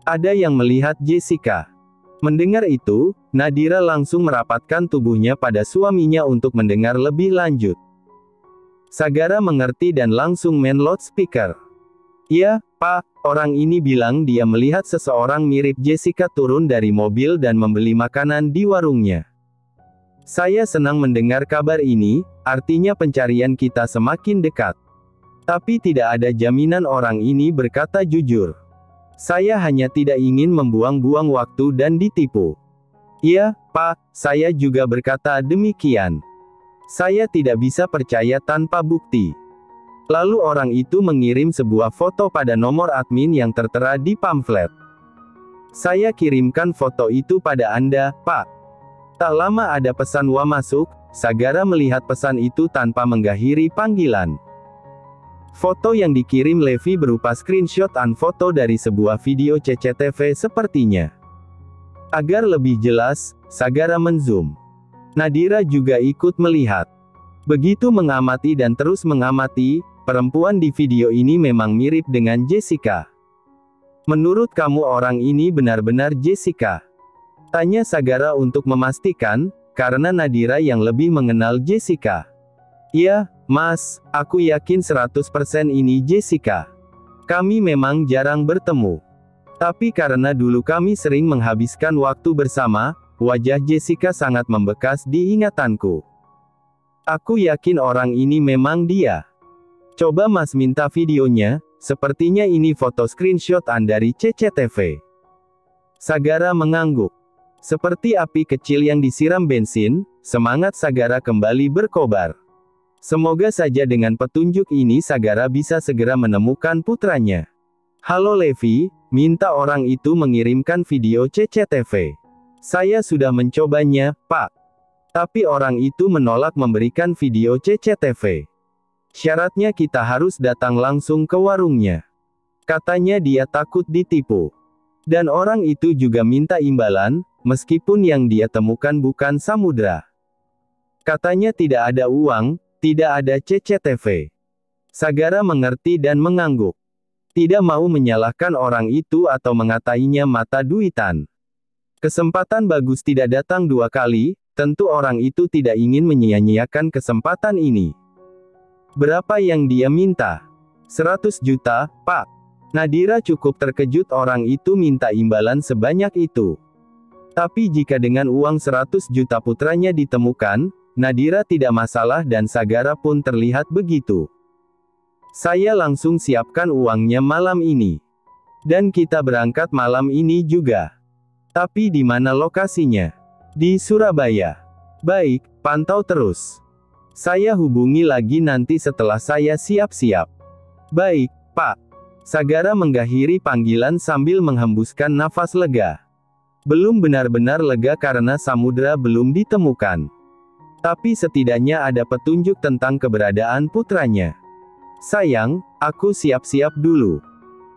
Ada yang melihat Jessica. Mendengar itu, Nadira langsung merapatkan tubuhnya pada suaminya untuk mendengar lebih lanjut. Sagara mengerti dan langsung main loudspeaker. "Iya, Pak, orang ini bilang dia melihat seseorang mirip Jessica turun dari mobil dan membeli makanan di warungnya. Saya senang mendengar kabar ini, artinya pencarian kita semakin dekat. Tapi tidak ada jaminan orang ini berkata jujur. Saya hanya tidak ingin membuang-buang waktu dan ditipu." "Iya, Pak, saya juga berkata demikian. Saya tidak bisa percaya tanpa bukti." Lalu orang itu mengirim sebuah foto pada nomor admin yang tertera di pamflet. "Saya kirimkan foto itu pada Anda, Pak." Tak lama ada pesan "Wa" masuk. Sagara melihat pesan itu tanpa mengakhiri panggilan. Foto yang dikirim Levi berupa screenshot-an foto dari sebuah video CCTV sepertinya. Agar lebih jelas, Sagara menzoom. Nadira juga ikut melihat. Begitu mengamati dan terus mengamati, perempuan di video ini memang mirip dengan Jessica. "Menurut kamu orang ini benar-benar Jessica?" tanya Sagara untuk memastikan, karena Nadira yang lebih mengenal Jessica. "Iya, Mas, aku yakin 100% ini Jessica. Kami memang jarang bertemu. Tapi karena dulu kami sering menghabiskan waktu bersama, wajah Jessica sangat membekas di ingatanku. Aku yakin orang ini memang dia. Coba Mas minta videonya, sepertinya ini foto screenshot-an dari CCTV." Sagara mengangguk. Seperti api kecil yang disiram bensin, semangat Sagara kembali berkobar. Semoga saja dengan petunjuk ini Sagara bisa segera menemukan putranya. "Halo Levi, minta orang itu mengirimkan video CCTV. Saya sudah mencobanya, Pak. Tapi orang itu menolak memberikan video CCTV. Syaratnya kita harus datang langsung ke warungnya. Katanya dia takut ditipu. Dan orang itu juga minta imbalan, meskipun yang dia temukan bukan samudra. Katanya tidak ada uang, tidak ada CCTV." Sagara mengerti dan mengangguk. Tidak mau menyalahkan orang itu atau mengatainya mata duitan. Kesempatan bagus tidak datang dua kali, tentu orang itu tidak ingin menyia-nyiakan kesempatan ini. "Berapa yang dia minta?" 100 juta, Pak. Nadira cukup terkejut orang itu minta imbalan sebanyak itu. Tapi jika dengan uang 100 juta putranya ditemukan, Nadira tidak masalah dan Sagara pun terlihat begitu. "Saya langsung siapkan uangnya malam ini. Dan kita berangkat malam ini juga." "Tapi di mana lokasinya?" "Di Surabaya." "Baik, pantau terus. Saya hubungi lagi nanti setelah saya siap-siap." "Baik, Pak." Sagara mengakhiri panggilan sambil menghembuskan nafas lega. Belum benar-benar lega karena samudra belum ditemukan. Tapi setidaknya ada petunjuk tentang keberadaan putranya. "Sayang, aku siap-siap dulu.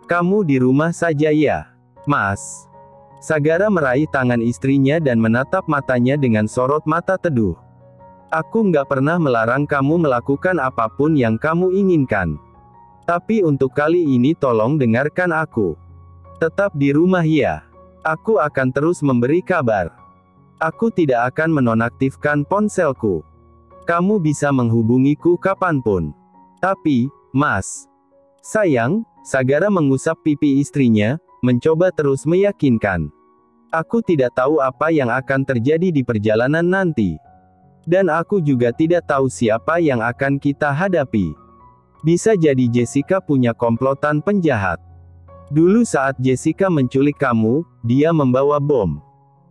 Kamu di rumah saja ya, Mas?" Sagara meraih tangan istrinya dan menatap matanya dengan sorot mata teduh. "Aku nggak pernah melarang kamu melakukan apapun yang kamu inginkan. Tapi untuk kali ini tolong dengarkan aku. Tetap di rumah ya. Aku akan terus memberi kabar. Aku tidak akan menonaktifkan ponselku. Kamu bisa menghubungiku kapanpun. Tapi, Mas." "Sayang," Sagara mengusap pipi istrinya, mencoba terus meyakinkan. "Aku tidak tahu apa yang akan terjadi di perjalanan nanti. Dan aku juga tidak tahu siapa yang akan kita hadapi. Bisa jadi Jessica punya komplotan penjahat. Dulu saat Jessica menculik kamu, dia membawa bom.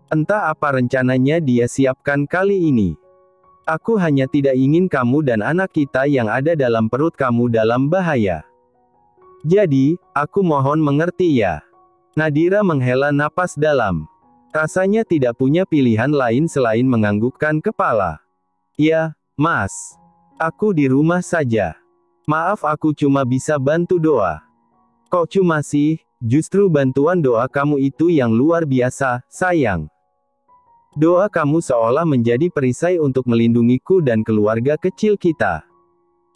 Entah apa rencananya dia siapkan kali ini. Aku hanya tidak ingin kamu dan anak kita yang ada dalam perut kamu dalam bahaya. Jadi, aku mohon mengerti ya." Nadira menghela napas dalam. Rasanya tidak punya pilihan lain selain menganggukkan kepala. "Ya, Mas. Aku di rumah saja. Maaf aku cuma bisa bantu doa." "Kok cuma sih? Justru bantuan doa kamu itu yang luar biasa, sayang. Doa kamu seolah menjadi perisai untuk melindungiku dan keluarga kecil kita."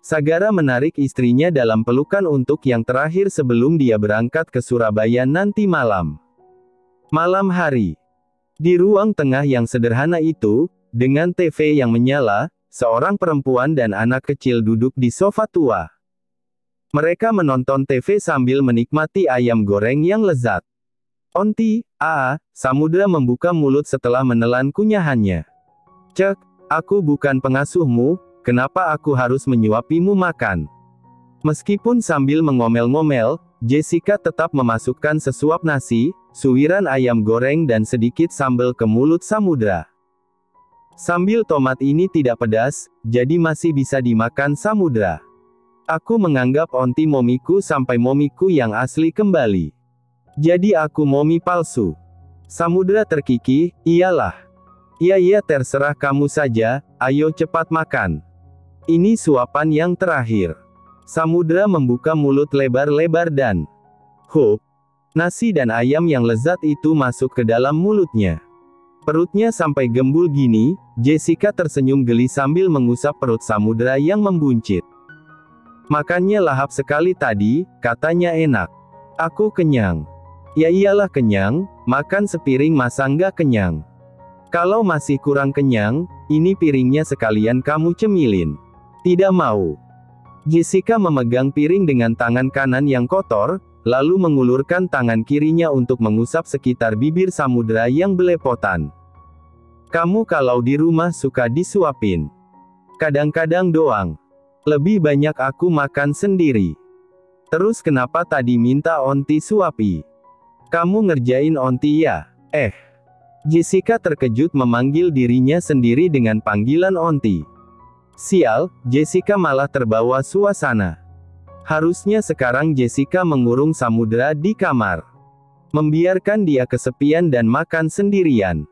Sagara menarik istrinya dalam pelukan untuk yang terakhir sebelum dia berangkat ke Surabaya nanti malam. Malam hari. Di ruang tengah yang sederhana itu, dengan TV yang menyala, seorang perempuan dan anak kecil duduk di sofa tua. Mereka menonton TV sambil menikmati ayam goreng yang lezat. Onti, Samudra membuka mulut setelah menelan kunyahannya. Cek, aku bukan pengasuhmu, kenapa aku harus menyuapimu makan? Meskipun sambil mengomel-ngomel, Jessica tetap memasukkan sesuap nasi, suiran ayam goreng dan sedikit sambal ke mulut Samudra. Sambil tomat ini tidak pedas, jadi masih bisa dimakan Samudra. Aku menganggap Onti momiku sampai momiku yang asli kembali. Jadi aku momi palsu. Samudra terkikih, iyalah. Iya terserah kamu saja, ayo cepat makan. Ini suapan yang terakhir. Samudra membuka mulut lebar-lebar dan nasi dan ayam yang lezat itu masuk ke dalam mulutnya. Perutnya sampai gembul gini, Jessica tersenyum geli sambil mengusap perut Samudra yang membuncit. Makannya lahap sekali tadi, katanya enak. Aku kenyang. Ya iyalah kenyang, makan sepiring masa nggak kenyang. Kalau masih kurang kenyang, ini piringnya sekalian kamu cemilin. Tidak mau. Jessica memegang piring dengan tangan kanan yang kotor, lalu mengulurkan tangan kirinya untuk mengusap sekitar bibir Samudra yang belepotan. Kamu kalau di rumah suka disuapin. Kadang-kadang doang. Lebih banyak aku makan sendiri. Terus kenapa tadi minta Onti suapi? Kamu ngerjain Onti ya? Jessica terkejut memanggil dirinya sendiri dengan panggilan Onti. Sial, Jessica malah terbawa suasana. Harusnya sekarang Jessica mengurung Samudra di kamar. Membiarkan dia kesepian dan makan sendirian.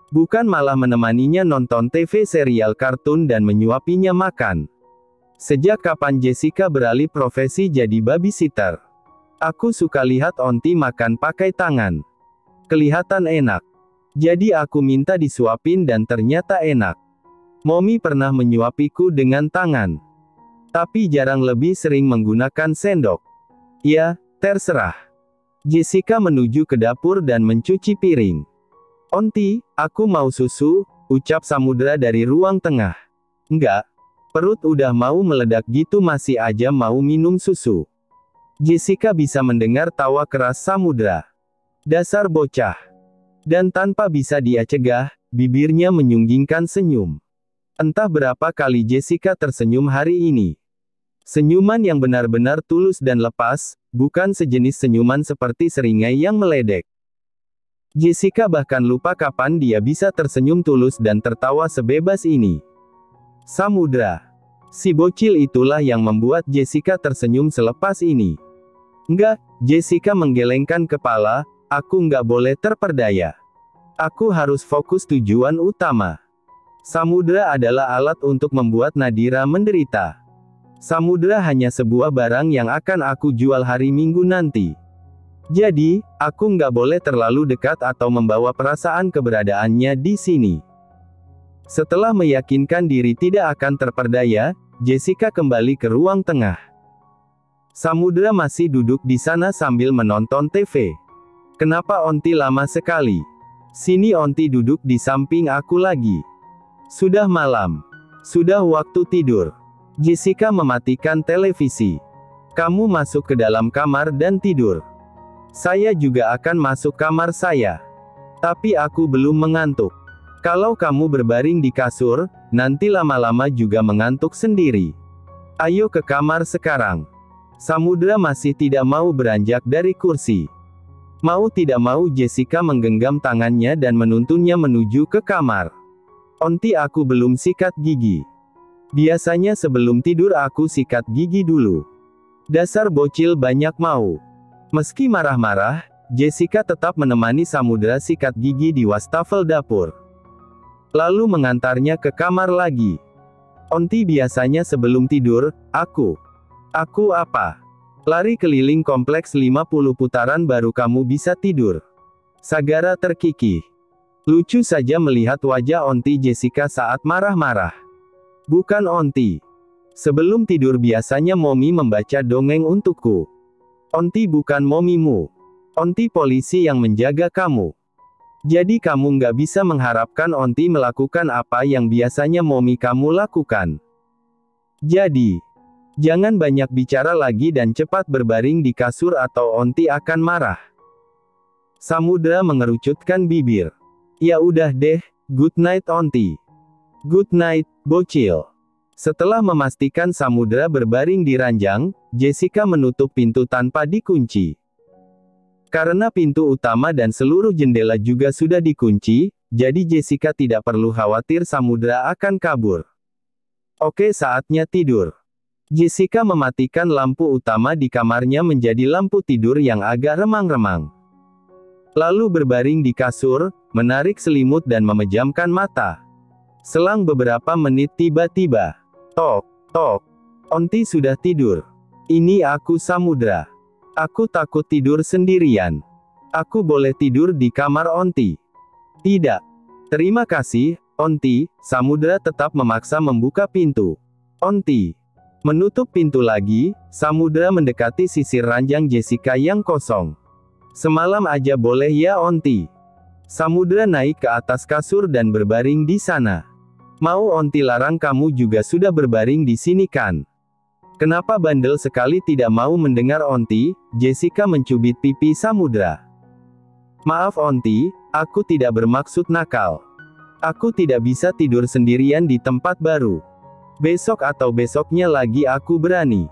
Bukan malah menemaninya nonton TV serial kartun dan menyuapinya makan. Sejak kapan Jessica beralih profesi jadi babysitter? Aku suka lihat Onti makan pakai tangan. Kelihatan enak. Jadi aku minta disuapin dan ternyata enak. Momi pernah menyuapiku dengan tangan. Tapi jarang, lebih sering menggunakan sendok. Ya, terserah. Jessica menuju ke dapur dan mencuci piring. Onti, aku mau susu, ucap Samudra dari ruang tengah. Enggak. Perut udah mau meledak gitu masih aja mau minum susu. Jessica bisa mendengar tawa keras Samudra. Dasar bocah. Dan tanpa bisa dia cegah, bibirnya menyunggingkan senyum. Entah berapa kali Jessica tersenyum hari ini. Senyuman yang benar-benar tulus dan lepas, bukan sejenis senyuman seperti seringai yang meledek. Jessica bahkan lupa kapan dia bisa tersenyum tulus dan tertawa sebebas ini. Samudra. Si bocil itulah yang membuat Jessica tersenyum selepas ini. Enggak, Jessica menggelengkan kepala, aku nggak boleh terperdaya. Aku harus fokus tujuan utama. Samudra adalah alat untuk membuat Nadira menderita. Samudra hanya sebuah barang yang akan aku jual hari Minggu nanti. Jadi, aku nggak boleh terlalu dekat atau membawa perasaan keberadaannya di sini. Setelah meyakinkan diri tidak akan terperdaya, Jessica kembali ke ruang tengah. Samudra masih duduk di sana sambil menonton TV. Kenapa Onti lama sekali? Sini Onti duduk di samping aku lagi. Sudah malam. Sudah waktu tidur. Jessica mematikan televisi. Kamu masuk ke dalam kamar dan tidur. Saya juga akan masuk kamar saya. Tapi aku belum mengantuk. Kalau kamu berbaring di kasur, nanti lama-lama juga mengantuk sendiri. Ayo ke kamar sekarang. Samudra masih tidak mau beranjak dari kursi. Mau tidak mau Jessica menggenggam tangannya dan menuntunnya menuju ke kamar. Onti, aku belum sikat gigi. Biasanya sebelum tidur aku sikat gigi dulu. Dasar bocil banyak mau. Meski marah-marah, Jessica tetap menemani Samudra sikat gigi di wastafel dapur. Lalu mengantarnya ke kamar lagi. Onti, biasanya sebelum tidur, aku apa? Lari keliling kompleks 50 putaran baru kamu bisa tidur. Sagara terkikih. Lucu saja melihat wajah Onti Jessica saat marah-marah. Bukan Onti. Sebelum tidur biasanya Momi membaca dongeng untukku. Onti bukan momimu. Onti polisi yang menjaga kamu. Jadi kamu nggak bisa mengharapkan Onti melakukan apa yang biasanya Momi kamu lakukan. Jadi, jangan banyak bicara lagi dan cepat berbaring di kasur atau Onti akan marah. Samudra mengerucutkan bibir. Ya udah deh, good night Onti. Good night, bocil. Setelah memastikan Samudra berbaring di ranjang, Jessica menutup pintu tanpa dikunci. Karena pintu utama dan seluruh jendela juga sudah dikunci, jadi Jessica tidak perlu khawatir Samudra akan kabur. Oke, saatnya tidur. Jessica mematikan lampu utama di kamarnya menjadi lampu tidur yang agak remang-remang. Lalu berbaring di kasur, menarik selimut dan memejamkan mata. Selang beberapa menit tiba-tiba, tok, tok. Onti sudah tidur. Ini aku Samudra. Aku takut tidur sendirian. Aku boleh tidur di kamar Onti? Tidak. Terima kasih, Onti. Samudra tetap memaksa membuka pintu. Onti. Menutup pintu lagi, Samudra mendekati sisir ranjang Jessica yang kosong. Semalam aja boleh ya Onti? Samudra naik ke atas kasur dan berbaring di sana. Mau Onti larang kamu juga sudah berbaring di sini kan? Kenapa bandel sekali tidak mau mendengar Onti? Jessica mencubit pipi Samudra. Maaf Onti, aku tidak bermaksud nakal. Aku tidak bisa tidur sendirian di tempat baru. Besok atau besoknya lagi aku berani.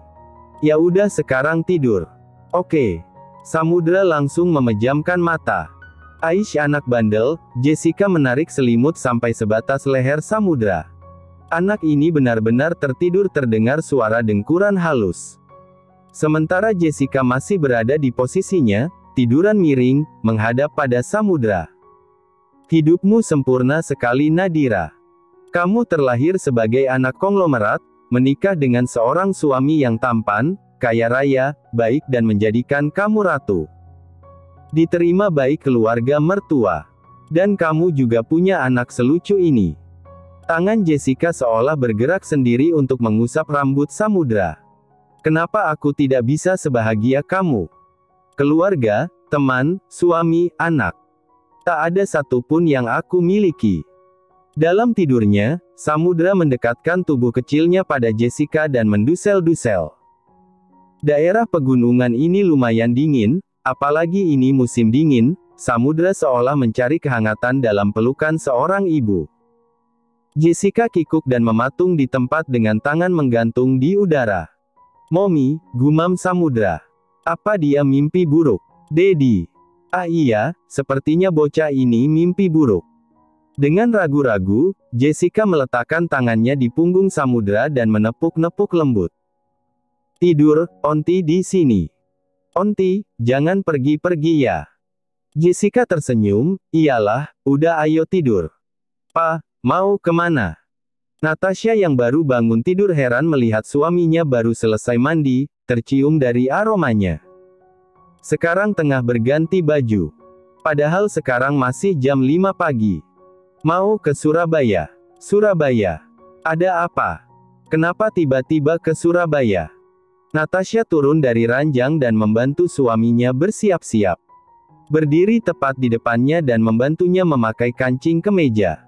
Ya udah sekarang tidur. Oke. Samudra langsung memejamkan mata. Aish anak bandel, Jessica menarik selimut sampai sebatas leher Samudra. Anak ini benar-benar tertidur terdengar suara dengkuran halus. Sementara Jessica masih berada di posisinya, tiduran miring, menghadap pada Samudra. Hidupmu sempurna sekali Nadira. Kamu terlahir sebagai anak konglomerat, menikah dengan seorang suami yang tampan, kaya raya, baik dan menjadikan kamu ratu. Diterima baik keluarga mertua. Dan kamu juga punya anak selucu ini. Tangan Jessica seolah bergerak sendiri untuk mengusap rambut Samudra. Kenapa aku tidak bisa sebahagia kamu? Keluarga, teman, suami, anak. Tak ada satupun yang aku miliki. Dalam tidurnya, Samudra mendekatkan tubuh kecilnya pada Jessica dan mendusel-dusel. Daerah pegunungan ini lumayan dingin, apalagi ini musim dingin, Samudra seolah mencari kehangatan dalam pelukan seorang ibu. Jessica kikuk dan mematung di tempat dengan tangan menggantung di udara. Momi, gumam Samudra. Apa dia mimpi buruk? Dedi. Ah iya, sepertinya bocah ini mimpi buruk. Dengan ragu-ragu, Jessica meletakkan tangannya di punggung Samudra dan menepuk-nepuk lembut. Tidur, Onti di sini. Onti, jangan pergi-pergi ya. Jessica tersenyum, iyalah, udah ayo tidur. Pa, mau kemana? Natasha yang baru bangun tidur heran melihat suaminya baru selesai mandi, tercium dari aromanya. Sekarang tengah berganti baju. Padahal sekarang masih jam 5 pagi. Mau ke Surabaya? Surabaya? Ada apa? Kenapa tiba-tiba ke Surabaya? Natasha turun dari ranjang dan membantu suaminya bersiap-siap. Berdiri tepat di depannya dan membantunya memakai kancing kemeja.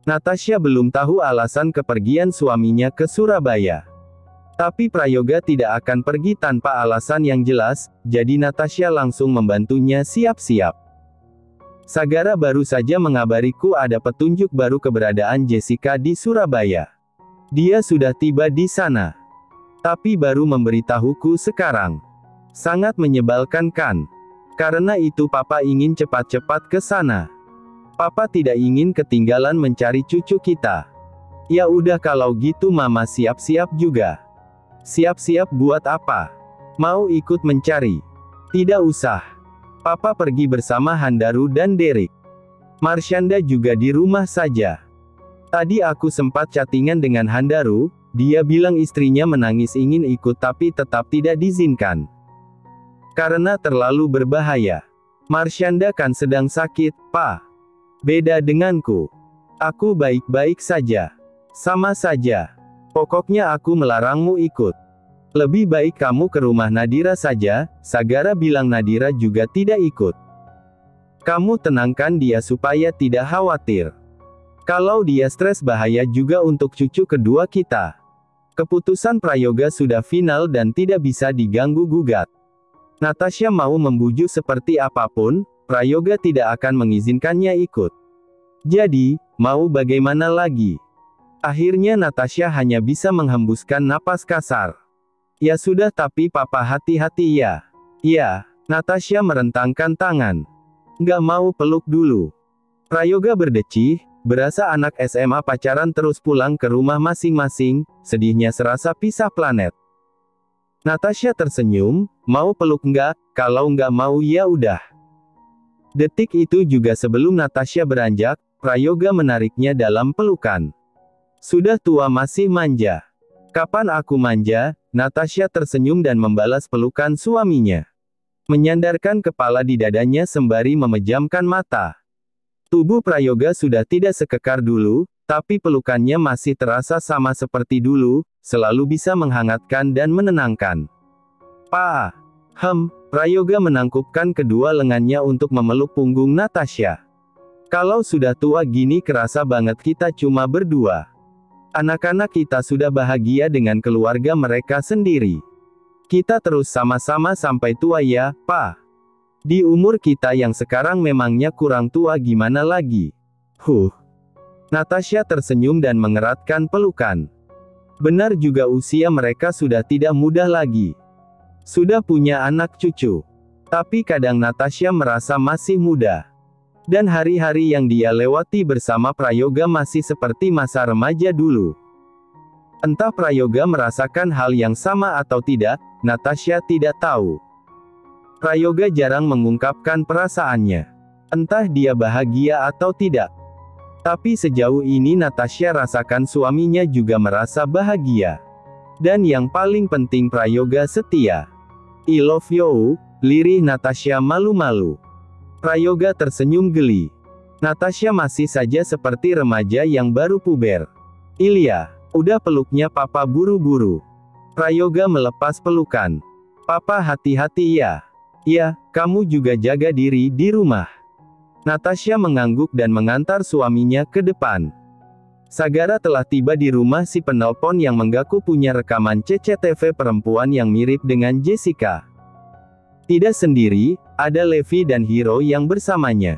Natasha belum tahu alasan kepergian suaminya ke Surabaya. Tapi Prayoga tidak akan pergi tanpa alasan yang jelas, jadi Natasha langsung membantunya siap-siap. Sagara baru saja mengabariku ada petunjuk baru keberadaan Jessica di Surabaya. Dia sudah tiba di sana. Tapi baru memberitahuku sekarang. Sangat menyebalkan kan? Karena itu Papa ingin cepat-cepat ke sana. Papa tidak ingin ketinggalan mencari cucu kita. Ya udah kalau gitu Mama siap-siap juga. Siap-siap buat apa? Mau ikut mencari? Tidak usah. Papa pergi bersama Handaru dan Derek. Marshanda juga di rumah saja. Tadi aku sempat chattingan dengan Handaru, dia bilang istrinya menangis ingin ikut tapi tetap tidak diizinkan. Karena terlalu berbahaya. Marshanda kan sedang sakit, Pa. Beda denganku. Aku baik-baik saja. Sama saja. Pokoknya aku melarangmu ikut. Lebih baik kamu ke rumah Nadira saja, Sagara bilang Nadira juga tidak ikut. Kamu tenangkan dia supaya tidak khawatir. Kalau dia stres bahaya juga untuk cucu kedua kita. Keputusan prayoga sudah final dan tidak bisa diganggu-gugat. Natasha mau membujuk seperti apapun, prayoga tidak akan mengizinkannya ikut. Jadi, mau bagaimana lagi? Akhirnya Natasha hanya bisa menghembuskan napas kasar. Ya sudah tapi papa hati-hati ya. Ya, Natasha merentangkan tangan. Nggak mau peluk dulu. Prayoga berdecih, berasa anak SMA pacaran terus pulang ke rumah masing-masing, sedihnya serasa pisah planet. Natasha tersenyum, mau peluk nggak? Kalau nggak mau ya udah. Detik itu juga sebelum Natasha beranjak, Prayoga menariknya dalam pelukan. Sudah tua masih manja. Kapan aku manja? Natasha tersenyum dan membalas pelukan suaminya. Menyandarkan kepala di dadanya sembari memejamkan mata. Tubuh Prayoga sudah tidak sekekar dulu, tapi pelukannya masih terasa sama seperti dulu, selalu bisa menghangatkan dan menenangkan. Pa! Prayoga menangkupkan kedua lengannya untuk memeluk punggung Natasha. Kalau sudah tua gini kerasa banget kita cuma berdua. Anak-anak kita sudah bahagia dengan keluarga mereka sendiri. Kita terus sama-sama sampai tua ya, Pa. Di umur kita yang sekarang memangnya kurang tua gimana lagi? Natasha tersenyum dan mengeratkan pelukan. Benar juga usia mereka sudah tidak muda lagi. Sudah punya anak cucu. Tapi kadang Natasha merasa masih muda. Dan hari-hari yang dia lewati bersama Prayoga masih seperti masa remaja dulu. Entah Prayoga merasakan hal yang sama atau tidak, Natasha tidak tahu. Prayoga jarang mengungkapkan perasaannya. Entah dia bahagia atau tidak. Tapi sejauh ini Natasha rasakan suaminya juga merasa bahagia. Dan yang paling penting Prayoga setia. I love you, lirih Natasha malu-malu. Prayoga tersenyum geli. Natasha masih saja seperti remaja yang baru puber. Ilya, udah peluknya papa buru-buru. Prayoga melepas pelukan. Papa hati-hati ya. Ya, kamu juga jaga diri di rumah. Natasha mengangguk dan mengantar suaminya ke depan. Sagara telah tiba di rumah si penelpon yang mengaku punya rekaman CCTV perempuan yang mirip dengan Jessica. Tidak sendiri, ada Levi dan Hiro yang bersamanya.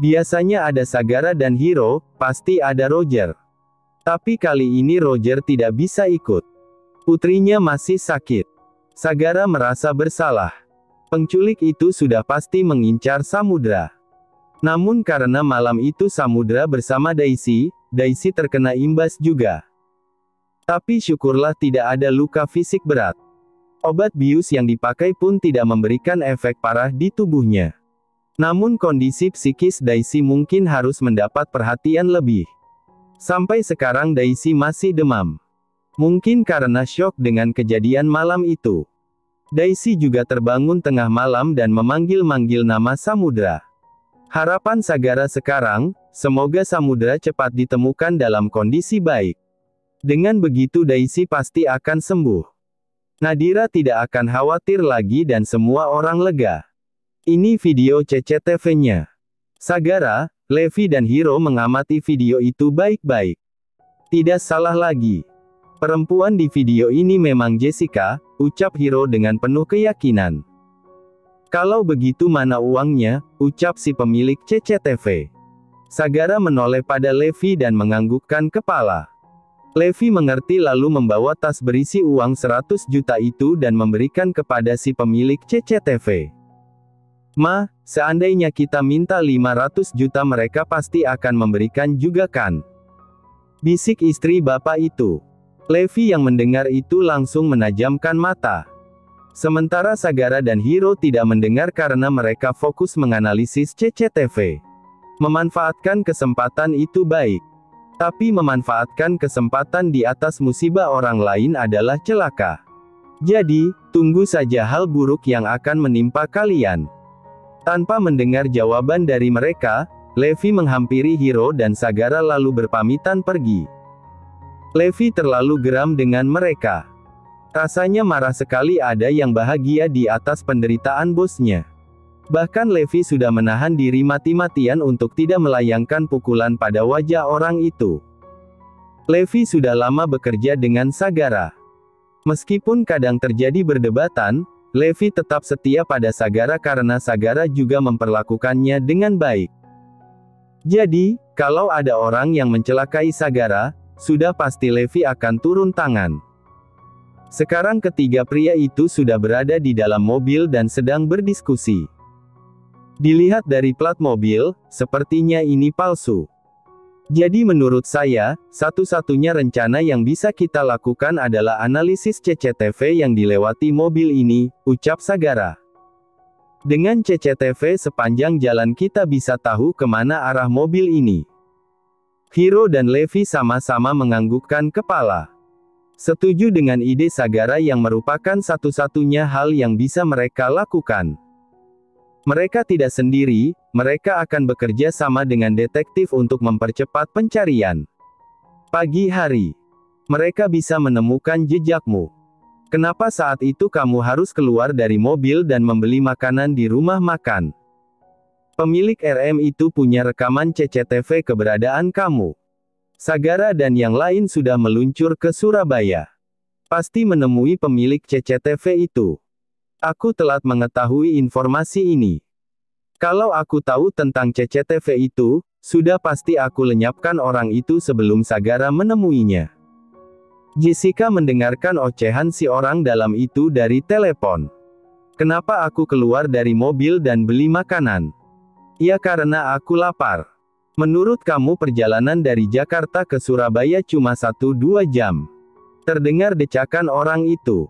Biasanya ada Sagara dan Hiro, pasti ada Roger. Tapi kali ini Roger tidak bisa ikut. Putrinya masih sakit. Sagara merasa bersalah. Penculik itu sudah pasti mengincar Samudra. Namun karena malam itu Samudra bersama Daisy terkena imbas juga. Tapi syukurlah tidak ada luka fisik berat. Obat bius yang dipakai pun tidak memberikan efek parah di tubuhnya. Namun kondisi psikis Daisy mungkin harus mendapat perhatian lebih. Sampai sekarang Daisy masih demam. Mungkin karena syok dengan kejadian malam itu. Daisy juga terbangun tengah malam dan memanggil-manggil nama Samudra. Harapan Sagara sekarang, semoga Samudra cepat ditemukan dalam kondisi baik. Dengan begitu Daisy pasti akan sembuh. Nadira tidak akan khawatir lagi dan semua orang lega. Ini video CCTV-nya. Sagara, Levi dan Hiro mengamati video itu baik-baik. Tidak salah lagi. Perempuan di video ini memang Jessica, ucap Hiro dengan penuh keyakinan. Kalau begitu mana uangnya, ucap si pemilik CCTV. Sagara menoleh pada Levi dan menganggukkan kepala. Levi mengerti lalu membawa tas berisi uang 100 juta itu dan memberikan kepada si pemilik CCTV. Ma, seandainya kita minta 500 juta mereka pasti akan memberikan juga kan? Bisik istri bapak itu. Levi yang mendengar itu langsung menajamkan mata. Sementara Sagara dan Hiro tidak mendengar karena mereka fokus menganalisis CCTV. Memanfaatkan kesempatan itu baik. Tapi memanfaatkan kesempatan di atas musibah orang lain adalah celaka. Jadi, tunggu saja hal buruk yang akan menimpa kalian. Tanpa mendengar jawaban dari mereka, Levi menghampiri Hiro dan Sagara lalu berpamitan pergi. Levi terlalu geram dengan mereka. Rasanya marah sekali ada yang bahagia di atas penderitaan bosnya. Bahkan Levi sudah menahan diri mati-matian untuk tidak melayangkan pukulan pada wajah orang itu. Levi sudah lama bekerja dengan Sagara. Meskipun kadang terjadi berdebatan, Levi tetap setia pada Sagara karena Sagara juga memperlakukannya dengan baik. Jadi, kalau ada orang yang mencelakai Sagara, sudah pasti Levi akan turun tangan. Sekarang ketiga pria itu sudah berada di dalam mobil dan sedang berdiskusi. Dilihat dari plat mobil, sepertinya ini palsu. Jadi menurut saya, satu-satunya rencana yang bisa kita lakukan adalah analisis CCTV yang dilewati mobil ini, ucap Sagara. Dengan CCTV sepanjang jalan kita bisa tahu kemana arah mobil ini. Hiro dan Levi sama-sama menganggukkan kepala. Setuju dengan ide Sagara yang merupakan satu-satunya hal yang bisa mereka lakukan. Mereka tidak sendiri, mereka akan bekerja sama dengan detektif untuk mempercepat pencarian. Pagi hari. Mereka bisa menemukan jejakmu. Kenapa saat itu kamu harus keluar dari mobil dan membeli makanan di rumah makan? Pemilik RM itu punya rekaman CCTV keberadaan kamu. Sagara dan yang lain sudah meluncur ke Surabaya. Pasti menemui pemilik CCTV itu. Aku telat mengetahui informasi ini. Kalau aku tahu tentang CCTV itu, sudah pasti aku lenyapkan orang itu sebelum Sagara menemuinya. Jessica mendengarkan ocehan si orang dalam itu dari telepon. Kenapa aku keluar dari mobil dan beli makanan? Ya karena aku lapar. Menurut kamu perjalanan dari Jakarta ke Surabaya cuma 1-2 jam. Terdengar decakan orang itu.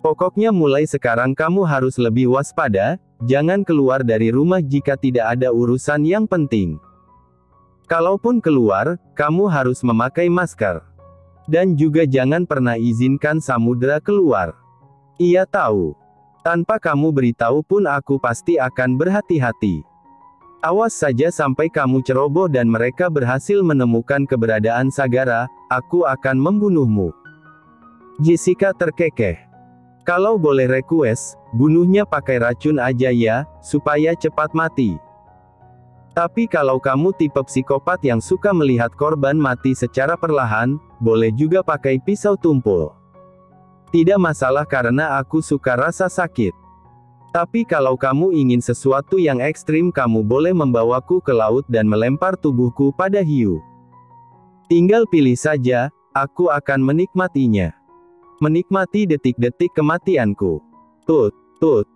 Pokoknya mulai sekarang kamu harus lebih waspada, jangan keluar dari rumah jika tidak ada urusan yang penting. Kalaupun keluar, kamu harus memakai masker. Dan juga jangan pernah izinkan Samudra keluar. Ia tahu. Tanpa kamu beritahu pun aku pasti akan berhati-hati. Awas saja sampai kamu ceroboh dan mereka berhasil menemukan keberadaan Sagara, aku akan membunuhmu. Jessica terkekeh. Kalau boleh request, bunuhnya pakai racun aja ya, supaya cepat mati. Tapi kalau kamu tipe psikopat yang suka melihat korban mati secara perlahan, boleh juga pakai pisau tumpul. Tidak masalah karena aku suka rasa sakit. Tapi kalau kamu ingin sesuatu yang ekstrim kamu boleh membawaku ke laut dan melempar tubuhku pada hiu. Tinggal pilih saja, aku akan menikmatinya. Menikmati detik-detik kematianku. Tut, tut.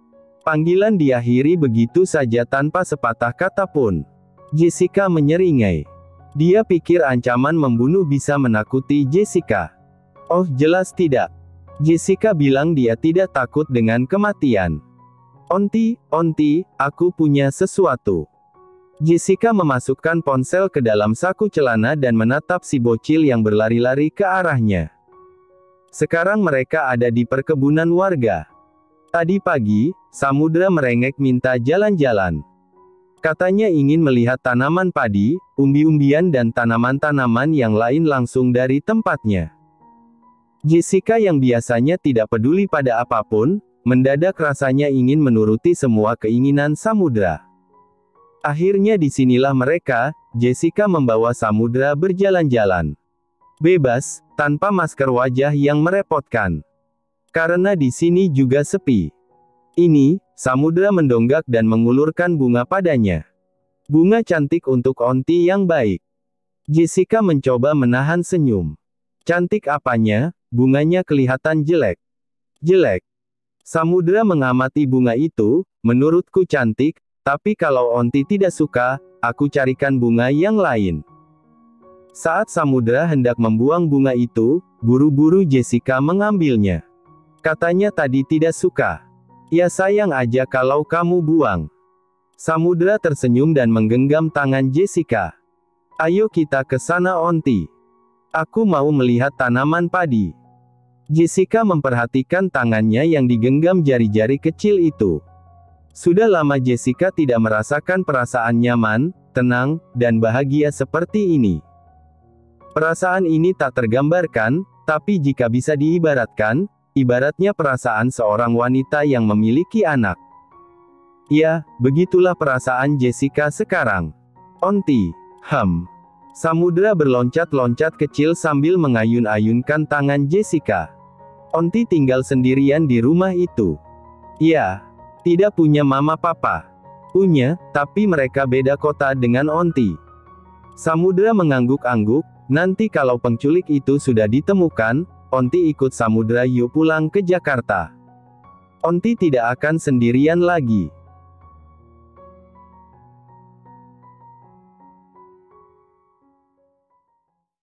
Panggilan diakhiri begitu saja tanpa sepatah kata pun. Jessica menyeringai. Dia pikir ancaman membunuh bisa menakuti Jessica. Oh jelas tidak. Jessica bilang dia tidak takut dengan kematian. Onti, aku punya sesuatu. Jessica memasukkan ponsel ke dalam saku celana dan menatap si bocil yang berlari-lari ke arahnya. Sekarang mereka ada di perkebunan warga. Tadi pagi, Samudra merengek minta jalan-jalan. Katanya ingin melihat tanaman padi, umbi-umbian dan tanaman-tanaman yang lain langsung dari tempatnya. Jessica yang biasanya tidak peduli pada apapun, mendadak rasanya ingin menuruti semua keinginan Samudra. Akhirnya disinilah mereka, Jessica membawa Samudra berjalan-jalan. Bebas, tanpa masker wajah yang merepotkan. Karena di sini juga sepi. Ini, Samudra mendonggak dan mengulurkan bunga padanya. Bunga cantik untuk onti yang baik. Jessica mencoba menahan senyum. Cantik apanya, bunganya kelihatan jelek. Jelek. Samudra mengamati bunga itu, menurutku cantik, tapi kalau onti tidak suka, aku carikan bunga yang lain. Saat Samudra hendak membuang bunga itu, buru-buru Jessica mengambilnya. Katanya tadi tidak suka. Ya sayang aja kalau kamu buang. Samudra tersenyum dan menggenggam tangan Jessica. Ayo kita ke sana onti. Aku mau melihat tanaman padi. Jessica memperhatikan tangannya yang digenggam jari-jari kecil itu. Sudah lama Jessica tidak merasakan perasaan nyaman, tenang, dan bahagia seperti ini. Perasaan ini tak tergambarkan, tapi jika bisa diibaratkan, ibaratnya perasaan seorang wanita yang memiliki anak. Ya, begitulah perasaan Jessica sekarang. Onti. Samudra berloncat-loncat kecil sambil mengayun-ayunkan tangan Jessica. Onti tinggal sendirian di rumah itu. Ya, tidak punya mama papa. Punya, tapi mereka beda kota dengan Onti. Samudra mengangguk-angguk, nanti kalau penculik itu sudah ditemukan, Onti ikut Samudra yuk pulang ke Jakarta. Onti tidak akan sendirian lagi.